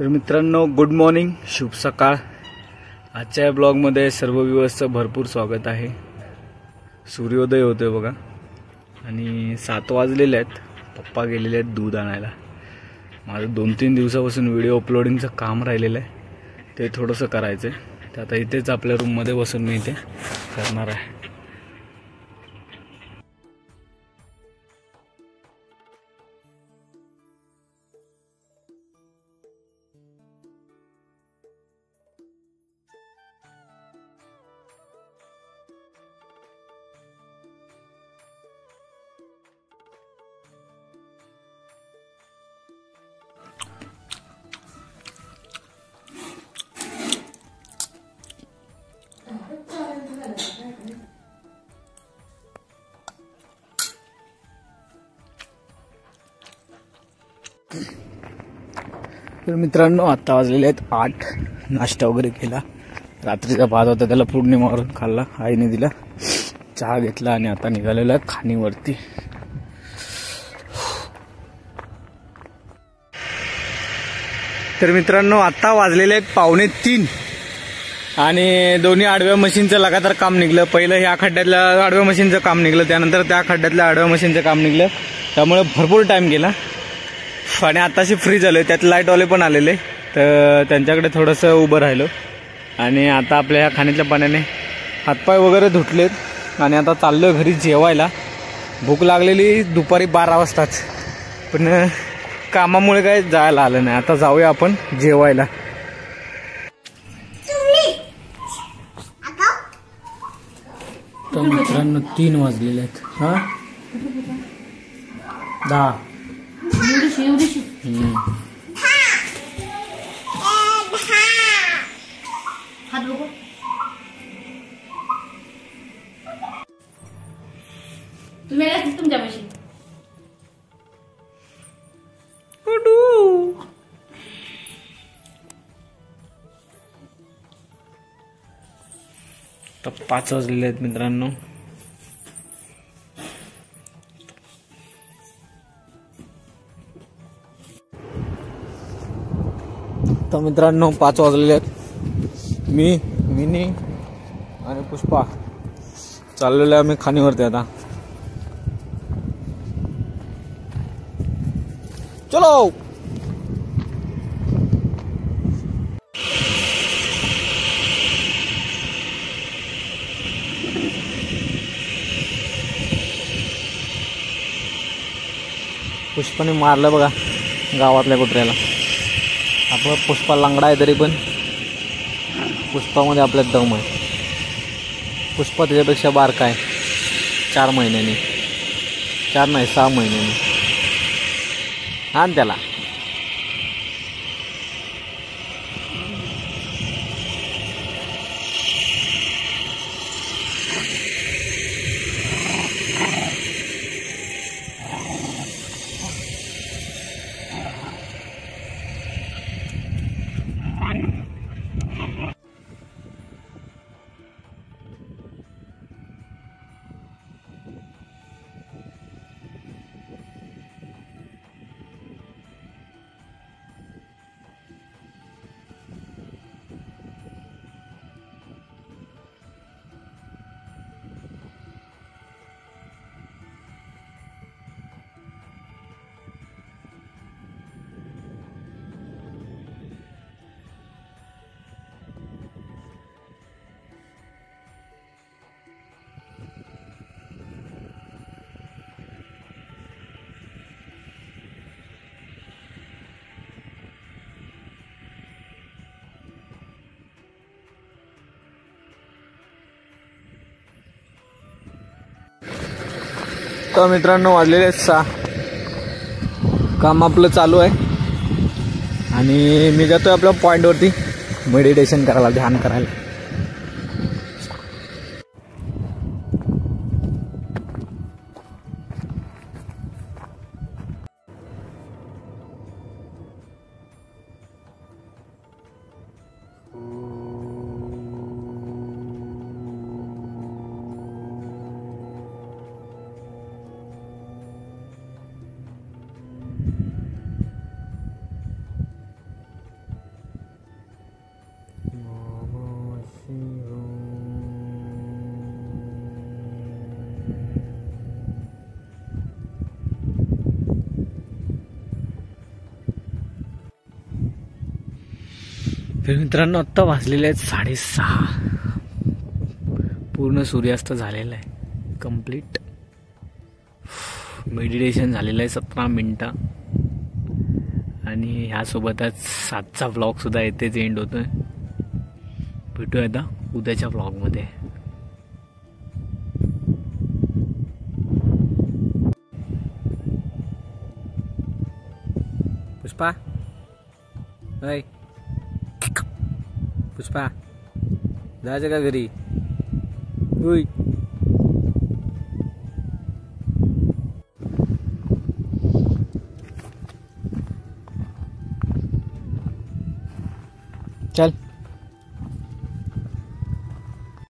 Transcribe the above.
तर मित्रांनो, good morning, शुभ सकाळ। आजच्या ब्लॉगमध्ये सर्व व्ह्यूअर्सचं भरपूर स्वागत आहे। सूर्योदय होतोय बघा आणि 7 वाजलेले आहेत। पप्पा गेलेले आहेत दूध आणायला। माझं 2-3 दिवसापासून व्हिडिओ अपलोडिंगचं काम राहिलेलं आहे, ते थोडंसं करायचं आहे। ते आता इथेच आपल्या रूममध्ये बसून मी इथे करणार आहे। तर मित्रांनो, आता वाजलेले आहेत 8। नाश्ता वगैरे केला, रात्रीचा भात होता त्याला फोडणी मारून खाल्ला, आईने दिला, चहा घेतला आणि आता निघालेला खाणीवरती। तर मित्रांनो, आता वाजलेले आहेत 2:45 आणि दोन्ही आडव्या मशीनचं लगातार काम निघलं। पहिलं ह्या खड्ड्यातल्या आडव्या मशीनचं काम निघलं, त्यानंतर त्या खड्ड्यातल्या आडव्या मशीनचं काम निघलं, त्यामुळे भरपूर टाइम गेला। आणि आताशी फ्री झालोय, त्यात लाईटवाले पण आलेले, तर त्यांच्याकडे थोडंसं उभं राहिलो आणि आता आपल्या ह्या खाण्याच्या पाण्याने हातपाय वगैरे धुतलेत आणि आता चाललोय घरी जेवायला। भूक लागलेली दुपारी 12 वाजताच, पण कामामुळे काय जायला आलं नाही। आता जाऊया आपण जेवायला। तर मित्रांनो, 3 वाजलेले आहेत। हा 10 तुमच्यापाशी तर 5 वाजलेले आहेत मित्रांनो। तर मित्रांनो, 5 वाजलेले आहेत। मिनी आणि पुष्पा चाललेलो आम्ही खाणीवरती। आता चलो। पुष्पाने मारलं बघा गावातल्या कुत्र्याला। आपला पुष्पा लंगडा आहे तरी पण पुष्पामध्ये आपल्यात दम आहे। पुष्पा त्याच्यापेक्षा बारका आहे, 4 महिन्यांनी, 4 नाही 6 महिन्यांनी। आण त्याला। तर मित्रांनो, वाजलेले 6। काम आपलं चालू आहे आणि मी जातोय आपल्या पॉईंटवरती मेडिटेशन करायला, ध्यान करायला। तर मित्रांनो आत्ता वाजलेले आहेत 6:30. पूर्ण सूर्यास्त झालेला आहे कंप्लीट. मेडिटेशन झालेलं आहे 17 मिनटं. आणि ह्यासोबतच आजचा व्लॉग सुद्धा येतेच एंड होतोय. भेटूया आता उद्याच्या व्लॉगमध्ये. पुष्पा, अय पुष्पा, जायचं का घरी? उई चल.